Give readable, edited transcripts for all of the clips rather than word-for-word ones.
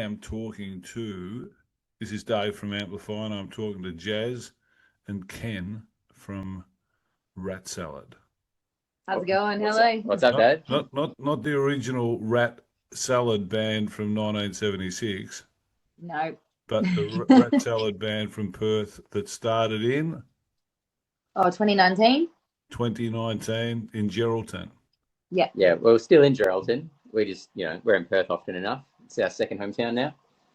am talking to, this is Dave from Amplify, and I'm talking to Jaz and Ken from Ratsalad. How's it going? Hello. What's up, Dave? Not the original Rat Salad band from 1976, No. but the Rat Salad band from Perth that started in 2019? 2019 in Geraldton. Yeah. Yeah, well, we're still in Geraldton. We just, we're in Perth often enough. It's our second hometown now.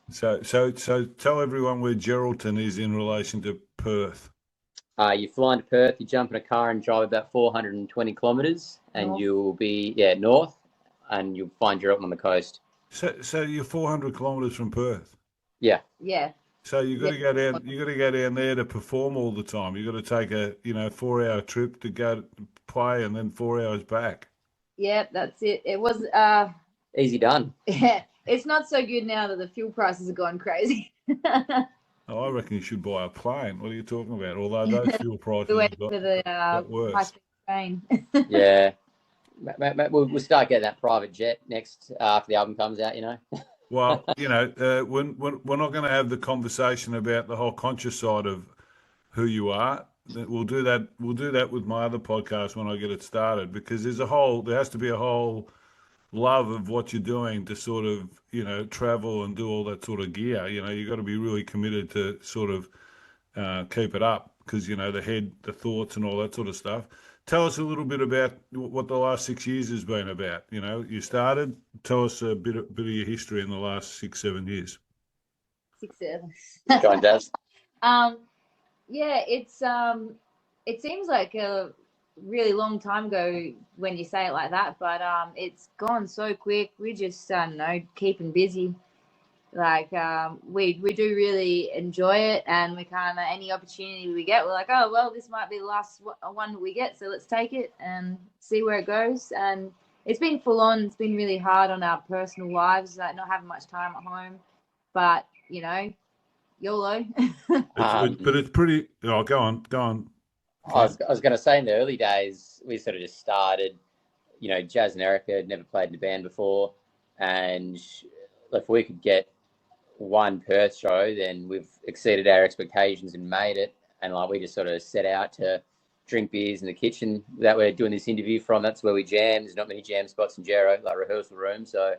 So tell everyone where Geraldton is in relation to Perth. You fly into Perth, you jump in a car and drive about 420 kilometres, and North. you'll be north, and you'll find Geraldton on the coast. So you're 400 kilometres from Perth. Yeah. Yeah. So you got to go down. You got to go down there to perform all the time. You got to take a 4-hour trip to go play, and then 4 hours back. Yep, that's it. It was Easy done. Yeah. It's not so good now that the fuel prices have gone crazy. Oh, I reckon you should buy a plane. What are you talking about? Although those fuel prices We went have got, to the got worse. high-speed train. Yeah. We'll start getting that private jet next after the album comes out, Well, when we're not going to have the conversation about the whole conscious side of who you are. We'll do that. We'll do that with my other podcast when I get it started, because there has to be a whole love of what you're doing to sort of, travel and do all that sort of gear. You've got to be really committed to sort of keep it up, because, the head, the thoughts and all that sort of stuff. Tell us a little bit about what the last 6 years has been about. You started. Tell us a bit of your history in the last 6-7 years. 6, 7. Go on, Daz. Yeah, it seems like a really long time ago when you say it like that, but it's gone so quick. We just keeping busy. Like we do really enjoy it, and we kind of, any opportunity we get, we're like, oh well, this might be the last one that we get, so let's take it and see where it goes. And it's been full on. It's been really hard on our personal lives, like not having much time at home, but YOLO. But it's pretty. Oh, go on. I was going to say, in the early days, we sort of just started. Jaz and Erica had never played in a band before, and if we could get one Perth show, then we've exceeded our expectations and made it. And we just sort of set out to drink beers in the kitchen that we're doing this interview from. That's where we jam. There's not many jam spots in Gero, like rehearsal room. So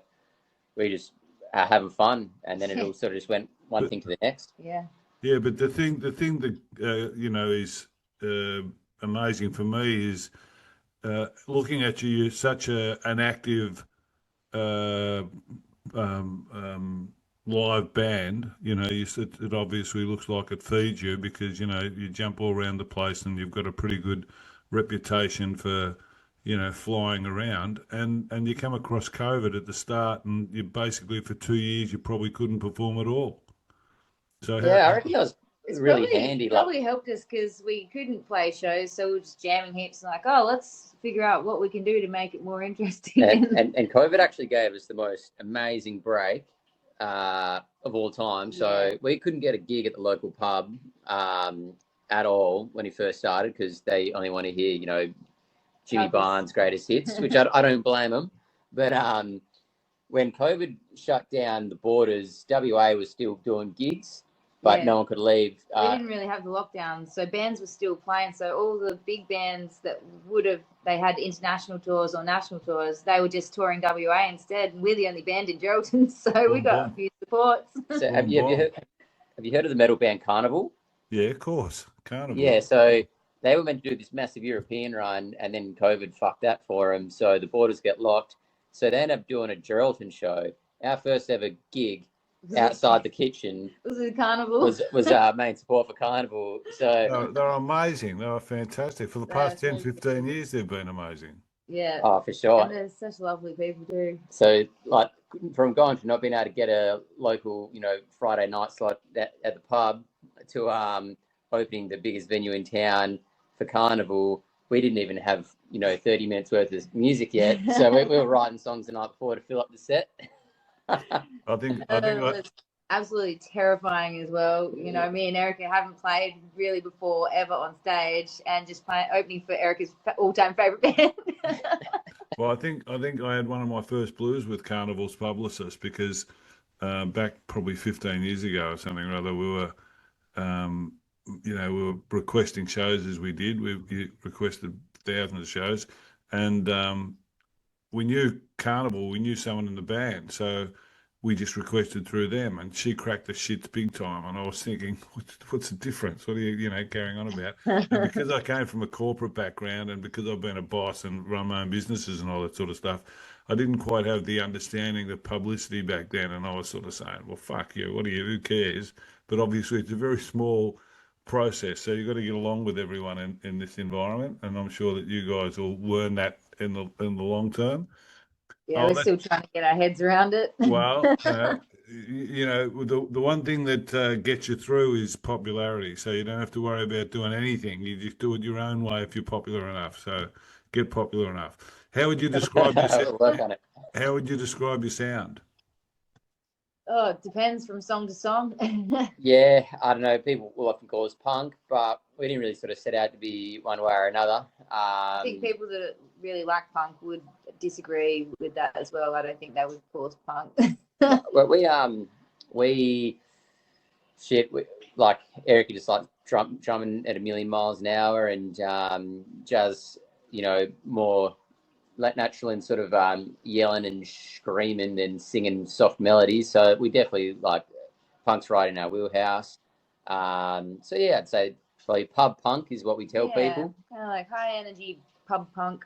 we just having fun, and then it all sort of just went one thing to the next. Yeah. Yeah, but the thing that is amazing for me is looking at you. You're such an active live band. It obviously looks like it feeds you, because you jump all around the place, and you've got a pretty good reputation for flying around, and you come across COVID at the start, and you basically for 2 years you probably couldn't perform at all. So I reckon that was really handy. Probably helped us because we couldn't play shows, so we were just jamming heaps and let's figure out what we can do to make it more interesting. And COVID actually gave us the most amazing break of all time. So we couldn't get a gig at the local pub at all when he first started, because they only want to hear, Jimmy Barnes' greatest hits, which I don't blame them. But when COVID shut down the borders, WA was still doing gigs, but no one could leave. We didn't really have the lockdown, so bands were still playing. So all the big bands that they had international tours or national tours, they were just touring WA instead. And we're the only band in Geraldton, so we got a few supports. So have you heard of the metal band Carnival? Yeah, of course, Carnival. Yeah, so they were meant to do this massive European run, and then COVID fucked that for them. So the borders get locked. So they ended up doing a Geraldton show. Our first ever gig outside the kitchen was it Carnival? was our main support for Carnival. So they're amazing. They were fantastic. For the past 10, 15 years, they've been amazing. Yeah. Oh, for sure. And they're such lovely people too. So from going to not being able to get a local, Friday night slot at the pub to opening the biggest venue in town for Carnival, we didn't even have 30 minutes worth of music yet. So we were writing songs the night before to fill up the set. I think it was absolutely terrifying as well. Me and Erica haven't played really before ever on stage, and just opening for Erica's all-time favorite band. Well, I think I had one of my first blues with Carnival's publicist, because back probably 15 years ago or something or other. Um, we were requesting shows as we did. We requested thousands of shows, and we knew Carnival. We knew someone in the band, so we just requested through them, and she cracked the shits big time. And I was thinking, what's the difference? What are you carrying on about? And because I came from a corporate background, and because I've been a boss and run my own businesses and all that sort of stuff, I didn't quite have the understanding of publicity back then. And I was sort of saying, well, fuck you, what are you? Who cares? But obviously, it's a very small process, so you've got to get along with everyone in this environment. And I'm sure that you guys will learn that in the long term. Yeah, Oh, we're still trying to get our heads around it. well, the one thing that gets you through is popularity. So you don't have to worry about doing anything. You just do it your own way if you're popular enough. So get popular enough. How would you describe your We'll work on it. How would you describe your sound? Oh, it depends from song to song. Yeah, I don't know. People will often call us punk, but we didn't really sort of set out to be one way or another. I think people that really like punk would disagree with that as well. I don't think they would call us punk. Well, like Erica just like drumming at a million miles an hour, and Jazz, more natural and sort of yelling and screaming and singing soft melodies. So we definitely like punk's right in our wheelhouse. So yeah, I'd say probably pub punk is what we tell people. Kind of like high energy pub punk.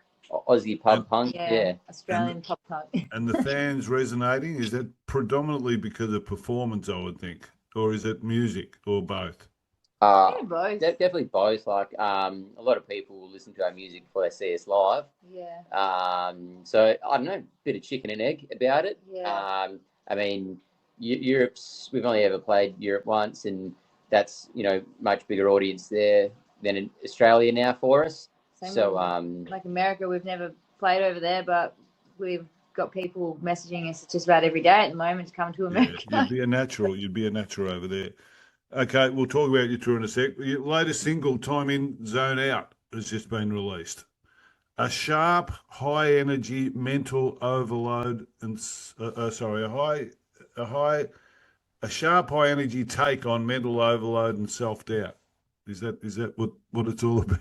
Aussie pub punk, yeah. Australian pub punk. And the fans resonating, is that predominantly because of performance, I would think, or is it music, or both? Both. Definitely both. Like a lot of people will listen to our music before they see us live. Yeah. So I don't know, a bit of chicken and egg about it. Yeah. I mean, we've only ever played Europe once, and that's much bigger audience there than in Australia now for us. So like America, we've never played over there, but we've got people messaging us just about every day at the moment to come to America. Yeah, you'd be a natural. You'd be a natural over there. Okay, we'll talk about your tour in a sec. Your latest single, Time In, Zone Out, has just been released. A sharp, high energy, mental overload, and a sharp, high energy take on mental overload and self doubt. Is that what it's all about?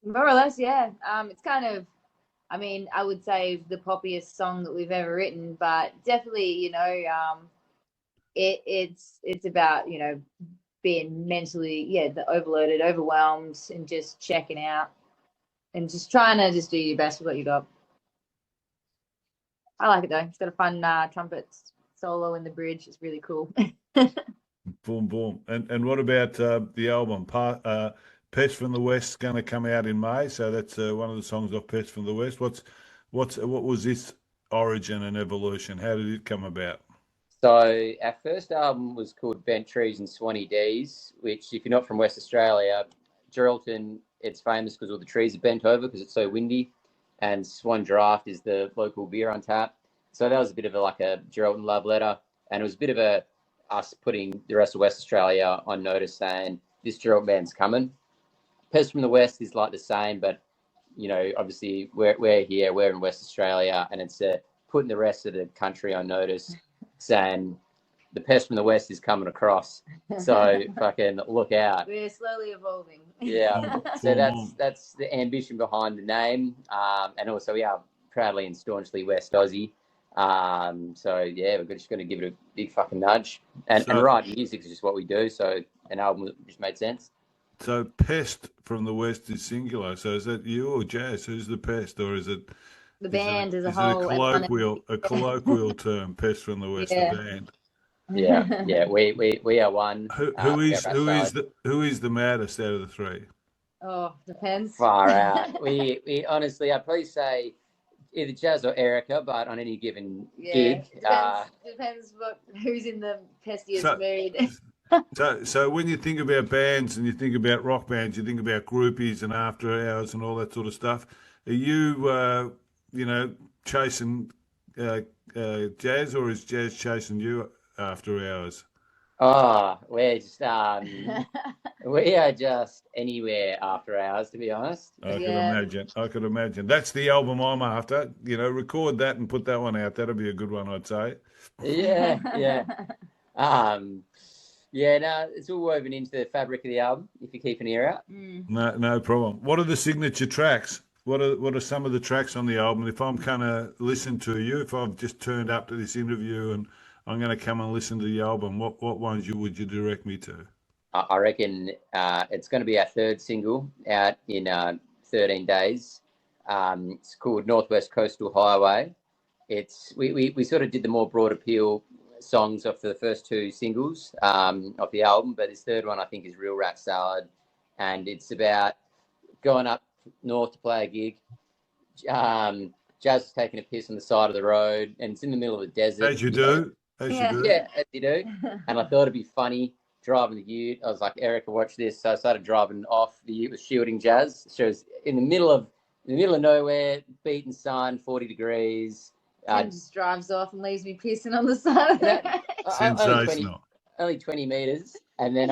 More or less, yeah. It's kind of, I mean, I would say the poppiest song that we've ever written, but definitely, it's about being mentally the overloaded, overwhelmed, and just checking out and just trying to just do your best with what you got. I like it though. It's got a fun trumpet solo in the bridge. It's really cool. Boom, boom. And what about the album? Pest from the West going to come out in May, so that's one of the songs off Pest from the West. What was this origin and evolution? How did it come about? So our first album was called Bent Trees and Swanee D's, which, if you're not from West Australia, Geraldton, it's famous because all the trees are bent over because it's so windy, and Swan Draft is the local beer on tap. So that was a bit of like a Geraldton love letter, and it was a bit of us putting the rest of West Australia on notice, saying this Geraldton band's coming. Pest from the West is like the same, but obviously we're here, we're in West Australia, and it's putting the rest of the country on notice, saying the Pest from the West is coming across. So fucking look out. We're slowly evolving. Yeah. So that's the ambition behind the name, and also we are proudly and staunchly West Aussie. So yeah, we're just going to give it a big fucking nudge, and write music is just what we do. So an album just made sense. So Pest from the West is singular. So is that you or Jazz? Who's the pest, or is it the band as a Is whole? it a colloquial term? Pest from the West, the band. Yeah. We are one. Who is the maddest out of the three? Oh, depends. Far out. We honestly, I'd probably say either Jazz or Erica, but on any given gig, depends who's in the pestiest mood. So when you think about bands and you think about rock bands, you think about groupies and after hours and all that sort of stuff. Are you, chasing Jazz, or is Jazz chasing you after hours? Oh, we are just anywhere after hours, to be honest. I can Yeah. imagine. I can imagine. That's the album I'm after. You know, record that and put that one out. That'll be a good one, I'd say. Yeah. Um, yeah, no, it's all woven into the fabric of the album, if you keep an ear out. No problem. What are the signature tracks? What are some of the tracks on the album? If I'm kind of listen to you, if I've just turned up to this interview and I'm going to come and listen to the album, what ones would you direct me to? I reckon it's going to be our third single out in 13 days. It's called Northwest Coastal Highway. We sort of did the more broad appeal songs of the first two singles of the album, but this third one I think is real Ratsalad, and it's about going up north to play a gig. Jaz is taking a piss on the side of the road, and it's in the middle of the desert. As you do. As you do. Yeah, as you do. And I thought it'd be funny driving the ute. I was like, Erica, watch this. So I started driving off the ute with shielding Jaz. She was in the middle of nowhere, beating sun, 40 degrees. And just drives off and leaves me pissing on the side of the road. Sensational. Only 20 meters, and then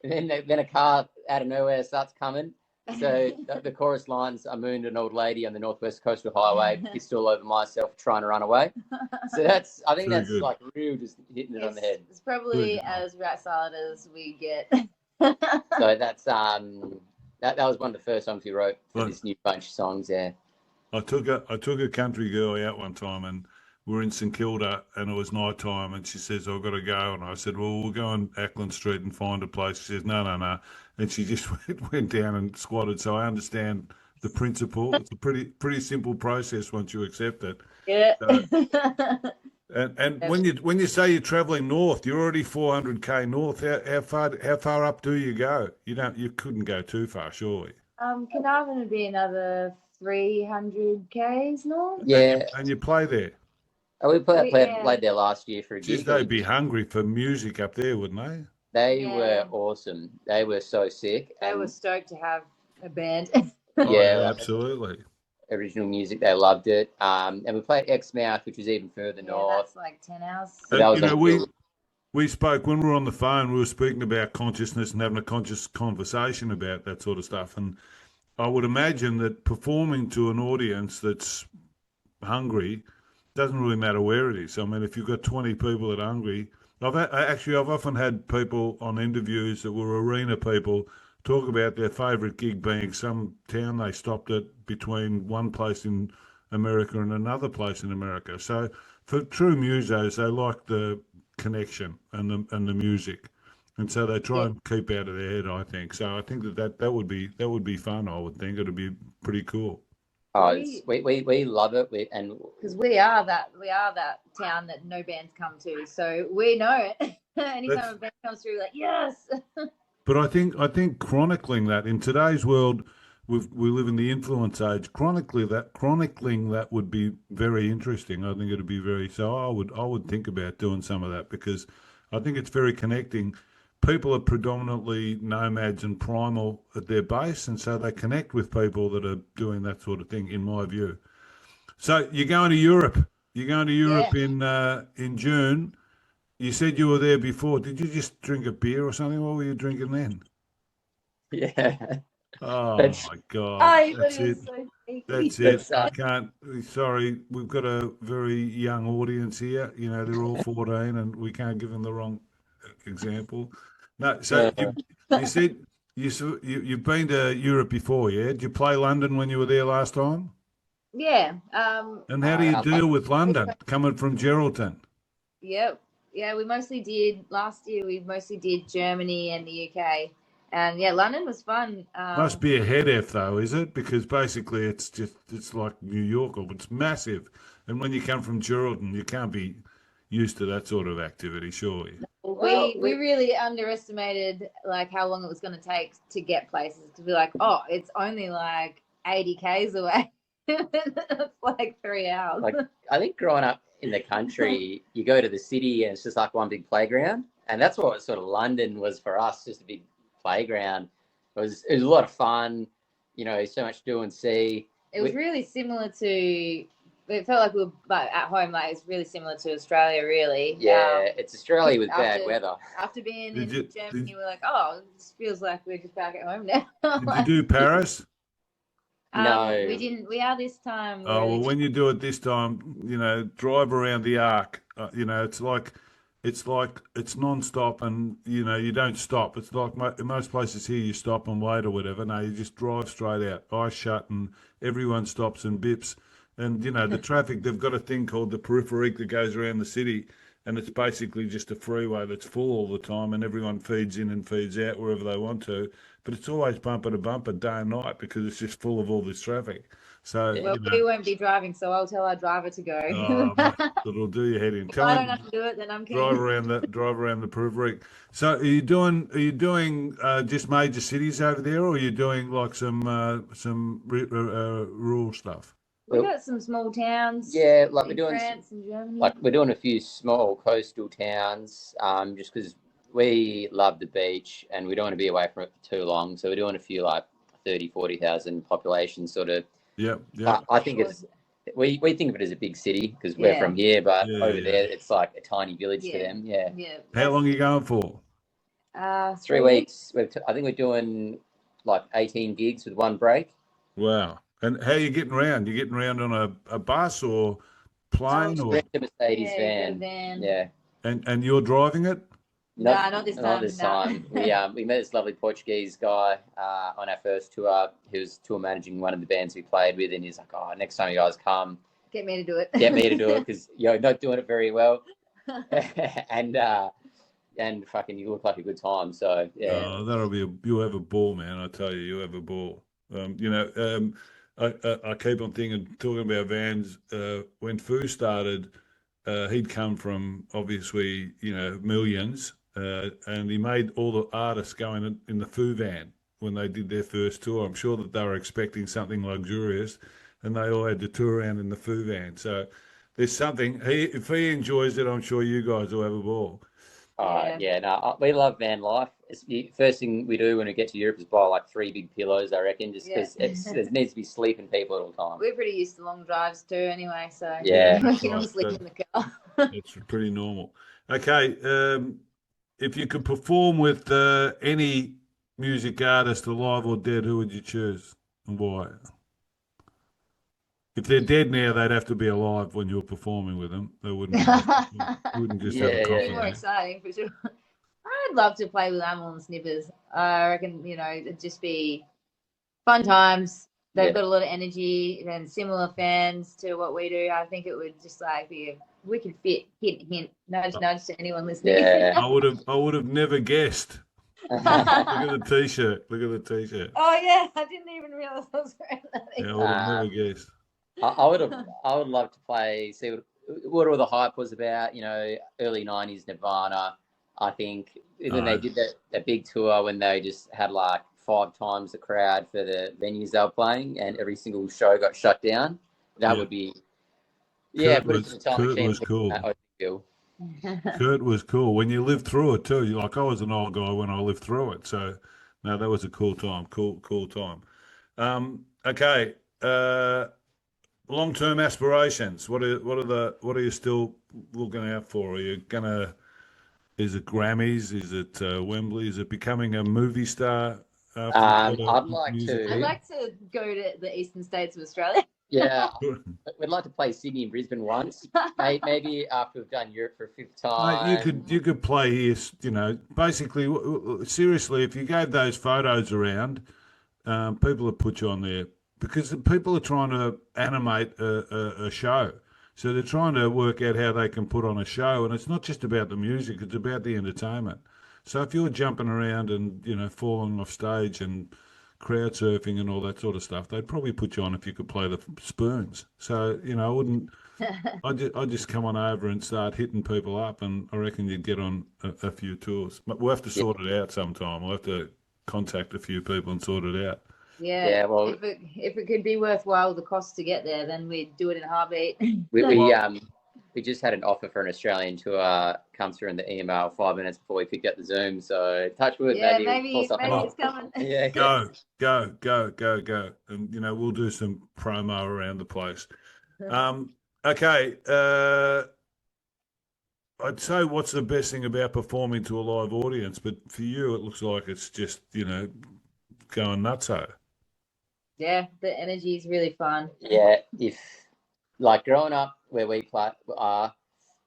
then a car out of nowhere starts coming. So the chorus lines, I mooned an old lady on the Northwest Coastal Highway, pissed all over myself trying to run away. So I think that's good. like real, just hitting it on the head. It's probably as Ratsalad as we get. So that's that was one of the first songs we wrote for this new bunch of songs. Yeah. I took a country girl out one time and we're in St Kilda and it was night time and she says, I've got to go. And I said, well, we'll go on Ackland Street and find a place. She says, no. And she just went down and squatted. So I understand the principle. It's a pretty simple process once you accept it. Yeah. So, and when you say you're travelling north, you're already 400k north. How far up do you go? You couldn't go too far, surely. Carnarvon would be another 300 k's north. Yeah. And you play there. Oh, we played there last year for a gig. They'd be hungry for music up there, wouldn't they? They were awesome. They were so sick. They were stoked to have a band. Absolutely. Original music, they loved it. And we played Exmouth, which was even further north. That's like 10 hours. So that was we spoke when we were on the phone. We were speaking about consciousness and having a conscious conversation about that sort of stuff. And I would imagine that performing to an audience that's hungry doesn't really matter where it is. I mean, if you've got 20 people that are hungry, I've often had people on interviews that were arena people talk about their favourite gig being some town they stopped at between one place in America and another place in America. So for true musos, they like the connection and the music, and so they try and keep out of their head. I think so. I think that would be fun. I would think it'd be pretty cool. Oh, we love it. Because we are that town that no bands come to, so we know it. Anytime a band comes through, like yes. But I think chronicling that in today's world, we live in the influence age. Chronicling that would be very interesting. I think it'd be very. So I would think about doing some of that because I think it's very connecting. People are predominantly nomads and primal at their base, and so they connect with people that are doing that sort of thing, in my view. So you're going to Europe. You're going to Europe in June. You said you were there before. Did you just drink a beer or something? What were you drinking then? Yeah. Oh my God! That's it. That's it. I can't. Sorry, we've got a very young audience here. You know, they're all 14, and we can't give them the wrong example. No, so you said you've been to Europe before, yeah? Did you play London when you were there last time? Yeah. And how do you deal with London coming from Geraldton? Yep. Yeah, we mostly did last year. We mostly did Germany and the UK, and London was fun. Must be a head F though, is it? Because basically it's like New York, or it's massive, and when you come from Geraldton, you can't be used to that sort of activity, surely. We really underestimated like how long it was going to take to get places, because we're like, oh, it's only like 80 k's away. It's like 3 hours. Like, I think growing up in the country, you go to the city and it's just like one big playground, and that's what sort of London was for us, just a big playground. It was a lot of fun, you know, so much to do and see. It was really similar to it felt like we were like, at home. Like it's really similar to Australia, really. Yeah, it's Australia with bad after- weather. After being Did in you- Germany, we're like, oh, this feels like we're just back at home now. Did you Like, do Paris? No. we didn't. We are this time. Oh, well, We're when you do it this time, drive around the arc. It's non-stop, and you don't stop. It's like in most places here, you stop and wait or whatever. No, you just drive straight out, eyes shut, and everyone stops and bips. And the traffic. They've got a thing called the periphery that goes around the city, and it's basically just a freeway that's full all the time, and everyone feeds in and feeds out wherever they want to. But it's always bumper to bumper, day and night, because it's just full of all this traffic. So, well, we won't be driving, so I'll tell our driver to go. mate, it'll do your head in. If I don't have to do it, then I'm drive keen. around the periphery. So, are you doing just major cities over there, or are you doing like some rural stuff? We got some small towns. Yeah, like we're in doing France and Germany. like we're doing a few small coastal towns, just because we love the beach and we don't want to be away from it for too long. So we're doing a few like 30,000-40,000 population sort of. Yeah, yeah. I think we think of it as a big city because we're from here, but over there it's like a tiny village to them. Yeah. How long are you going for? 3 weeks. I think we're doing like 18 gigs with one break. Wow. And how are you getting around? You getting around on a bus or plane or? Rent a Mercedes van. Yeah. And you're driving it? No, not this time. Not this time. We met this lovely Portuguese guy on our first tour. He was tour managing one of the bands we played with, and he's like, "Oh, next time you guys come, get me to do it. Get me to do it because you're not doing it very well." and fucking, you look like a good time. So yeah. Oh, you'll have a ball, man. I tell you, you'll have a ball. I keep on talking about Vans. When Foo started, he'd come from obviously millions, and he made all the artists go in the Foo van when they did their first tour. I'm sure that they were expecting something luxurious, and they all had to tour around in the Foo van. So there's something. If he enjoys it, I'm sure you guys will have a ball. We love van life. It's the first thing we do when we get to Europe is buy like 3 big pillows, I reckon, just because there needs to be sleeping people at all times. We're pretty used to long drives too, anyway. So yeah, we can all sleep in the car. It's pretty normal. Okay, if you could perform with any music artist, alive or dead, who would you choose and why? If they're dead now, they'd have to be alive when you're performing with them. They wouldn't just have a concert. More exciting for sure. I'd love to play with Amnplify and Snippers. I reckon, it'd just be fun times. They've got a lot of energy and similar fans to what we do. I think it would just be a wicked fit, hint, nudge to anyone listening. Yeah. I would have never guessed. Look at the t-shirt. Oh yeah, I didn't even realize I was wearing that. Yeah, I would have never guessed. I would love to play. See what all the hype was about. Early '90s Nirvana. I think when they did that big tour when they just had like 5 times the crowd for the venues they were playing, and every single show got shut down. That would be Kurt was cool. Kurt was cool when you lived through it too. Like I was an old guy when I lived through it, so no, that was a cool time. Cool time. Okay. Long-term aspirations. What are you still looking out for? Are you gonna? Is it Grammys? Is it Wembley? Is it becoming a movie star? I'd like to go to the eastern states of Australia. Yeah, we'd like to play Sydney and Brisbane once. Maybe after we've done Europe for a 5th time. Mate, you could play here. Basically, seriously, if you gave those photos around, people would put you on there because people are trying to animate a show. So they're trying to work out how they can put on a show, and it's not just about the music; it's about the entertainment. So if you're jumping around and falling off stage and crowd surfing and all that sort of stuff, they'd probably put you on if you could play the spoons. So I wouldn't. I just come on over and start hitting people up, and I reckon you'd get on a few tours. But we'll have to sort it out sometime. We'll have to contact a few people and sort it out. Yeah. Well, if it could be worthwhile the cost to get there, then we'd do it in a heartbeat. We just had an offer for an Australian tour come through in the email 5 minutes before we picked up the Zoom. So touch wood. Maybe it's coming. Yeah. Go. And we'll do some promo around the place. Okay. I'd say what's the best thing about performing to a live audience, but for you, it looks like it's just, going nutso. Yeah, the energy is really fun. Yeah, if like growing up where we are,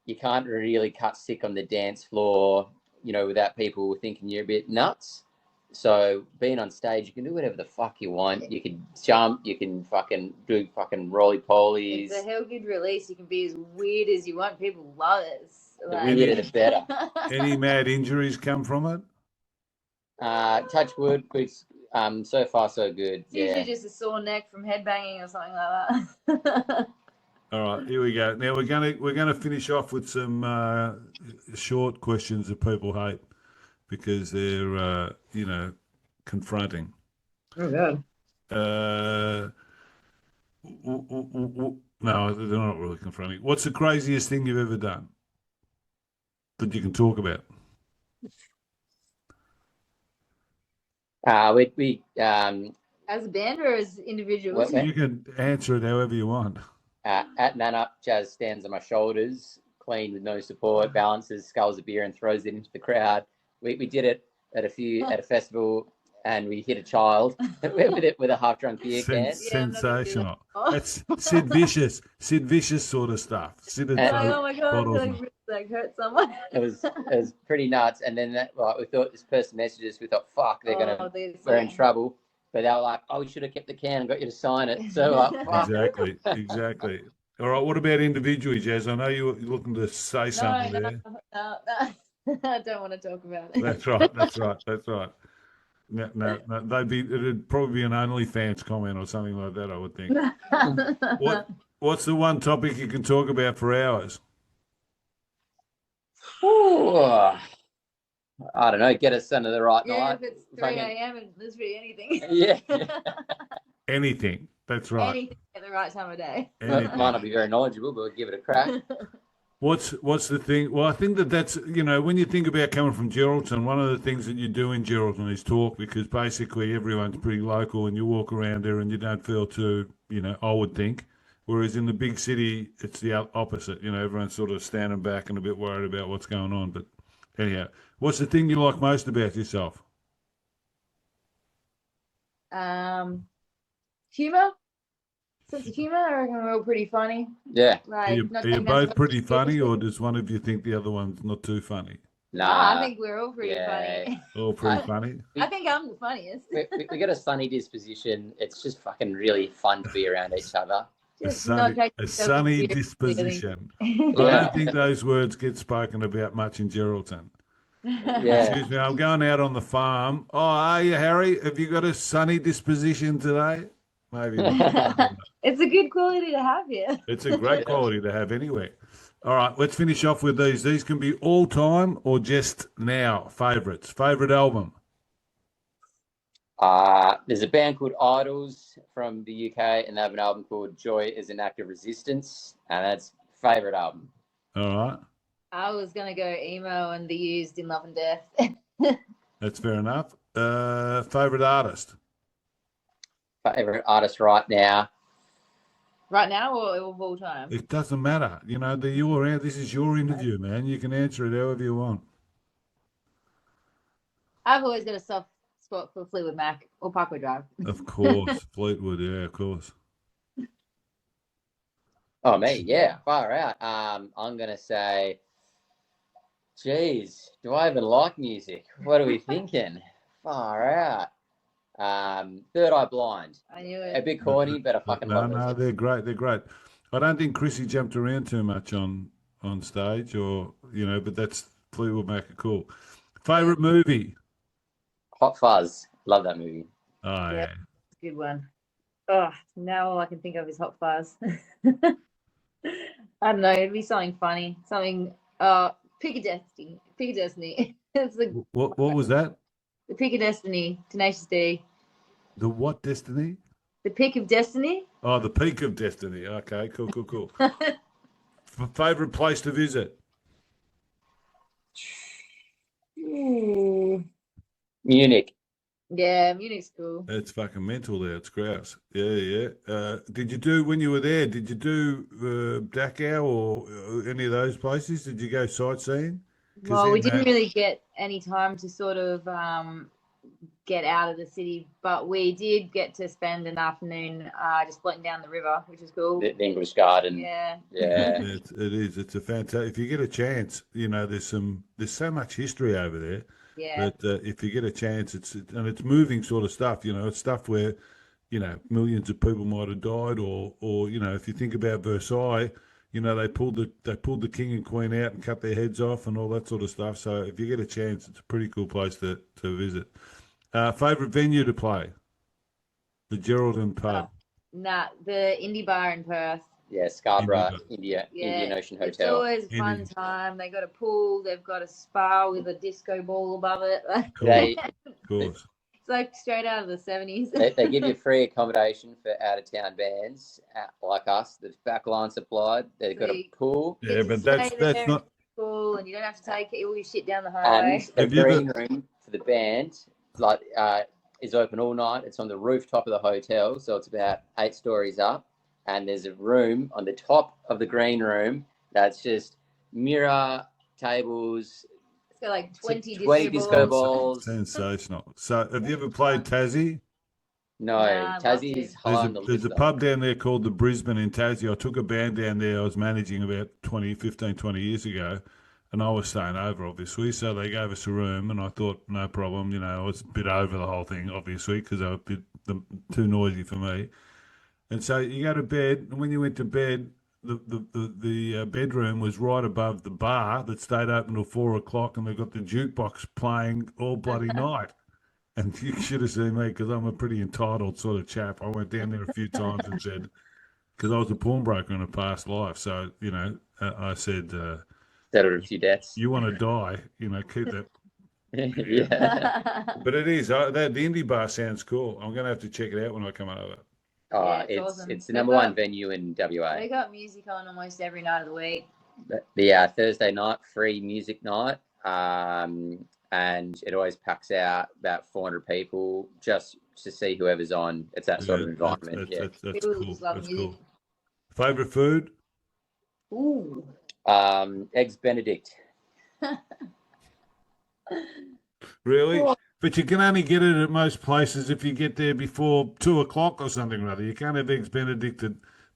you can't really cut sick on the dance floor, without people thinking you're a bit nuts. So being on stage, you can do whatever the fuck you want. You can jump, you can fucking do fucking roly polies. It's a hell good release. You can be as weird as you want. People love it. The weirder the better. Any mad injuries come from it? Touch wood, so far so good. It's usually just a sore neck from headbanging or something like that. All right, here we go. Now we're gonna finish off with some short questions that people hate because they're confronting. Oh god. No, they're not really confronting. What's the craziest thing you've ever done that you can talk about? We as a band or as individuals? You can answer it however you want. At Man Up, Jazz stands on my shoulders, clean with no support, balances, sculls a beer and throws it into the crowd. We did it at a festival, and we hit a child with a half-drunk beer can. Sensational. That's Sid Vicious sort of stuff. Sid oh my god, I feel like hurt someone. It was pretty nuts. And then we thought this person messaged us. We thought, fuck, we're in trouble. But they were like, oh, we should have kept the can and got you to sign it. So Exactly. All right, what about individually, Jazz? I know you're looking to say something there. No. I don't want to talk about it. That's right. No, it'd probably be an OnlyFans comment or something like that, I would think. What's the one topic you can talk about for hours? Ooh. I don't know, get us into the right night. Yeah, if it's 3 a.m. and literally anything. Yeah. Anything. That's right. Anything at the right time of day. Might not be very knowledgeable, but we'll give it a crack. What's the thing? Well, I think that's, when you think about coming from Geraldton, one of the things that you do in Geraldton is talk, because basically everyone's pretty local and you walk around there and you don't feel too, I would think. Whereas in the big city, it's the opposite. Everyone's sort of standing back and a bit worried about what's going on. But anyhow, what's the thing you like most about yourself? Humor. Sense of humor. I reckon we're all pretty funny. Yeah. Are you both pretty funny, or does one of you think the other one's not too funny? Nah, I think we're all pretty funny. All pretty funny? I think I'm the funniest. We got a sunny disposition. It's just fucking really fun to be around each other. A sunny disposition. I don't think those words get spoken about much in Geraldton. Yeah. Excuse me, I'm going out on the farm. Oh, are you, Harry? Have you got a sunny disposition today? Maybe not. It's a good quality to have here. It's a great quality to have anyway. All right, let's finish off with these. These can be all time or just now favourites. Favourite album? There's a band called Idols from the UK, and they have an album called Joy is an Act of Resistance, and that's favourite album. All right. I was going to go emo and The Used in Love and Death. That's fair enough. Favourite artist? Favourite artist right now? Right now or of all time? It doesn't matter. This is your interview, man. You can answer it however you want. I've always got a soft spot for Fleetwood Mac or Parkway Drive. Of course. Fleetwood, yeah, of course. Oh, me, yeah, far out. I'm going to say, geez, do I even like music? What are we thinking? Far out. Third Eye Blind. I knew it. A bit corny, but I fucking love it. No, they're great. I don't think Chrissy jumped around too much on stage, but that's Fleetwood Mac are cool. Favourite movie? Hot Fuzz. Love that movie. Oh, yeah. Good one. Oh, now all I can think of is Hot Fuzz. I don't know. It'd be something funny. Something. Pick a Destiny. Pick a Destiny. It's What was that? The Pick of Destiny. Tenacious D. The what Destiny? The Pick of Destiny. Oh, the Peak of Destiny. Okay, cool. Favourite place to visit? Munich. Yeah, Munich's cool. It's fucking mental there. It's grouse. Yeah. Did you do, when you were there, did you do Dachau or any of those places? Did you go sightseeing? Because Well, we in didn't that, really get any time to sort of get out of the city, but we did get to spend an afternoon just floating down the river, which was cool. The English Garden. Yeah. Yeah. it is. It's a fantastic. If you get a chance, there's so much history over there. Yeah. That if you get a chance, it's moving sort of stuff. It's stuff where millions of people might have died, or if you think about Versailles, they pulled the king and queen out and cut their heads off and all that sort of stuff. So if you get a chance, it's a pretty cool place to visit. Favorite venue to play? The Geraldine pub. Nah, the indie bar in Perth. Yeah, Scarborough, India. Indian Ocean It's Hotel. always a fun time. They got a pool. They've got a spa with a disco ball above it. They, Of course. It's like straight out of the 70s. they give you free accommodation for out-of-town bands like us. The back line supplied. They've got a pool. Yeah, but that's not cool, and you don't have to take all your shit down the highway. And the green room for the band is open all night. It's on the rooftop of the hotel, so it's about 8 stories up. And there's a room on the top of the green room that's just mirror tables. It's got like 20 disco balls. Sensational. So have you ever played Tassie? No, Tassie's high on the list. There's a pub down there called the Brisbane in Tassie. I took a band down there I was managing about 20 years ago, and I was staying over, obviously. So they gave us a room, and I thought, no problem. I was a bit over the whole thing, obviously, because they were a bit too noisy for me. And so you go to bed, and when you went to bed, the bedroom was right above the bar that stayed open till 4 o'clock, and they've got the jukebox playing all bloody night. And you should have seen me, because I'm a pretty entitled sort of chap. I went down there a few times and said, because I was a pawnbroker in a past life, so I said, settled a few debts. You want to die, keep that. Yeah. But it is the indie bar sounds cool. I'm going to have to check it out when I come over. Yeah, it's awesome. It's the number one venue in WA. They got music on almost every night of the week. The Thursday night, free music night, and it always packs out about 400 people just to see whoever's on. It's that sort of environment. That's People cool. just love That's music. cool. Favorite food? Ooh. Eggs Benedict. Really? Oh. But you can only get it at most places if you get there before 2 o'clock or something or other. You can't have eggs Benedict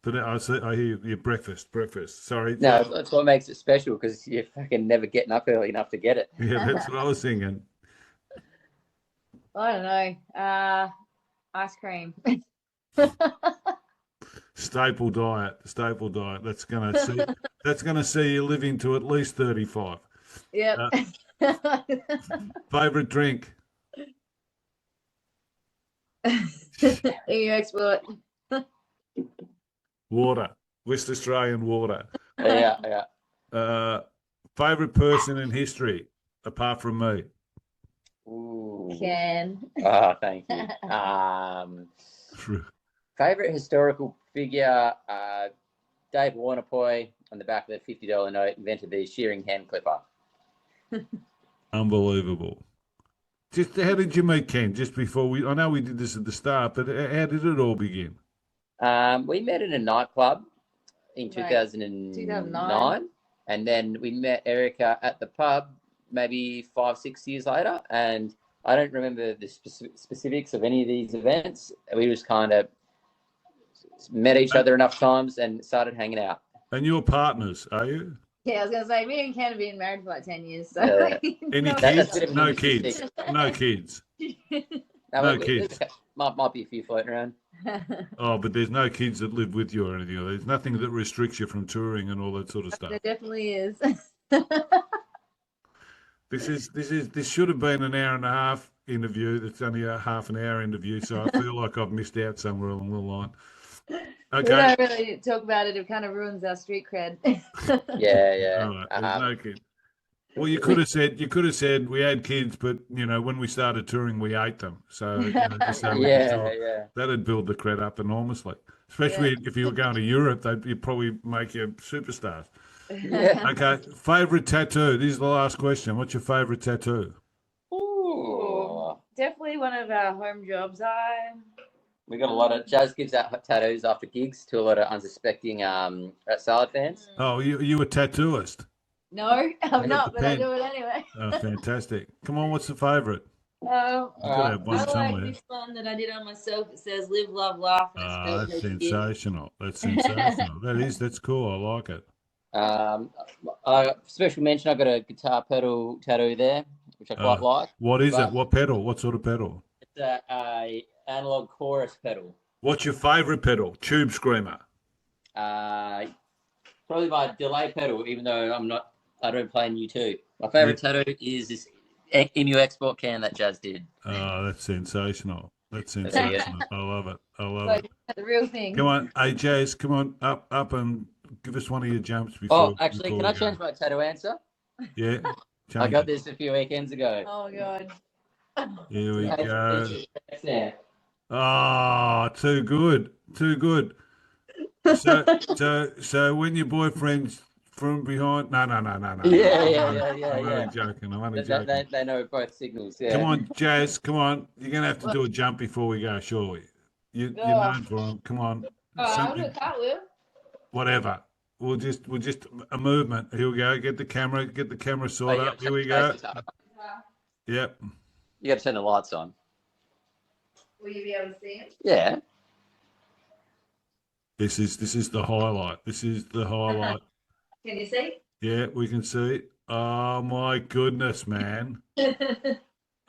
I hear your breakfast. Sorry. No, that's what makes it special, because you're fucking never getting up early enough to get it. Yeah, that's what I was thinking. I don't know. Ice cream. Staple diet. That's gonna see you living to at least 35. Yep. Favorite drink? EU export. Water. West Australian water. Yeah. Favorite person in history, apart from me? Ooh. Ken. Oh, thank you. Favorite historical figure, Dave Warnapoy, on the back of the $50 note, invented the shearing hand clipper. Unbelievable. Just how did you meet Ken? Just before I know we did this at the start, but how did it all begin? We met in a nightclub in 2009, and then we met Erica at the pub maybe 5-6 years later. And I don't remember the specifics of any of these events. We just kind of met each other enough times and started hanging out. And you're partners, are you? Yeah, I was going to say, me and Ken have been married for like 10 years. So Any kids? No kids. No kids. No kids. Might be a few floating around. Oh, but there's no kids that live with you or anything. There's nothing that restricts you from touring and all that sort of stuff. There definitely is. This should have been an hour and a half interview. That's only a half an hour interview, so I feel like I've missed out somewhere along the line. Okay. We don't really talk about it. It kind of ruins our street cred. Yeah. All right. There's no kid. Well, you could have said we had kids, but when we started touring, we ate them. So that'd build the cred up enormously. Especially if you were going to Europe, you'd probably make you superstars. Yeah. Okay. Favorite tattoo. This is the last question. What's your favorite tattoo? Ooh. definitely one of our home jobs. We got a lot of Jazz gives out tattoos after gigs to a lot of unsuspecting Ratsalad fans. Oh, you a tattooist? No, I'm got not, the but I pen. do it anyway. Oh, fantastic. Come on, what's the favourite? You All got to right. have one I like somewhere. this one that I did on myself. It says "Live, Love, Laugh," and it's Ah, spelled that's HG. sensational. That's sensational. That's cool. I like it. Special mention, I got a guitar pedal tattoo there, which I quite like. What is But it? What pedal? What sort of pedal? it's a analog chorus pedal. What's your favourite pedal? Tube Screamer. Probably my delay pedal, even though I don't play in U2. My favourite tattoo is this EMU export can that Jazz did. Oh, that's sensational. That's sensational. I love it. I love it. The real thing. Come on, hey Jazz, come on up and give us one of your jumps before. Oh, actually, can I change my tattoo answer? Yeah. I got this a few weekends ago. Oh god. Here we go. Yeah. Oh, too good. Too good. So when your boyfriend's from behind, no. Yeah. I'm only joking. I'm only joking. They know both signals. Yeah. Come on, Jazz. Come on. You're gonna have to do a jump before we go. Surely. You're known for them. Come on. I'll do a cartwheel. Whatever. We'll just a movement. Here we go. Get the camera sorted up. Here we go. Yep. You got to turn the lights on. Will you be able to see it? Yeah. This is the highlight. This is the highlight. Can you see? Yeah, we can see it. Oh my goodness, man. I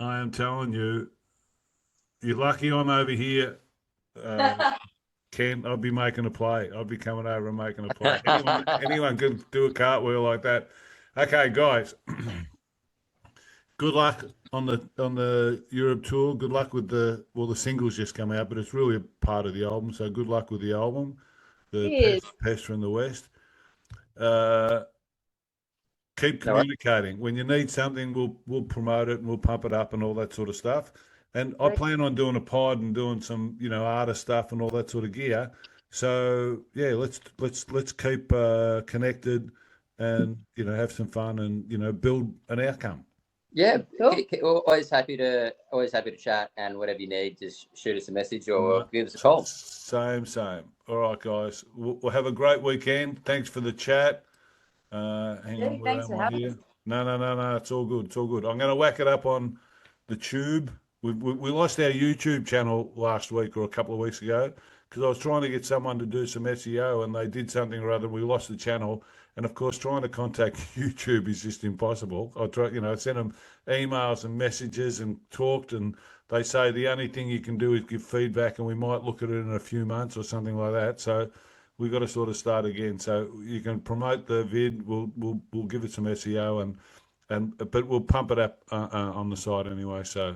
am telling you, you're lucky I'm over here. Ken, I'd be making a play. I'd be coming over and making a play. Anyone can do a cartwheel like that. Okay, guys. Good luck on the Europe tour. Good luck with the singles just come out, but it's really a part of the album. So good luck with the album, the Pest from the West. Keep communicating. When you need something, we'll promote it and we'll pump it up and all that sort of stuff. And I plan on doing a pod and doing some artist stuff and all that sort of gear. So yeah, let's keep connected and have some fun and build an outcome. Yeah, cool. Always happy to chat, and whatever you need, just shoot us a message or give us a call. Same. All right, guys. We'll have a great weekend. Thanks for the chat. Hang on, thanks for having us. No. It's all good. I'm going to whack it up on the tube. We lost our YouTube channel last week or a couple of weeks ago because I was trying to get someone to do some SEO and they did something or other. We lost the channel. And of course, trying to contact YouTube is just impossible. I sent them emails and messages and talked, and they say the only thing you can do is give feedback, and we might look at it in a few months or something like that. So we've got to sort of start again. So you can promote the vid. We'll give it some SEO but we'll pump it up on the site anyway. So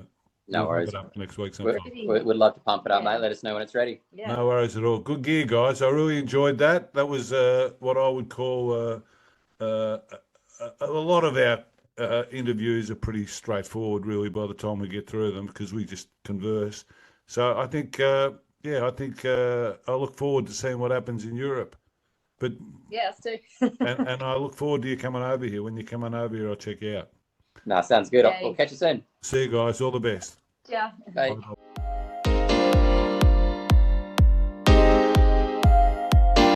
no worries. Pump it up next week sometime. We'd love to pump it up, mate. Let us know when it's ready. Yeah. No worries at all. Good gear, guys. I really enjoyed that. That was what I would call a lot of our interviews are pretty straightforward, really, by the time we get through them because we just converse. So I think, I look forward to seeing what happens in Europe. But yeah, us too. and I look forward to you coming over here. When you come on over here, I'll check you out. No, sounds good. We'll catch you soon. See you guys. All the best. Yeah. Bye.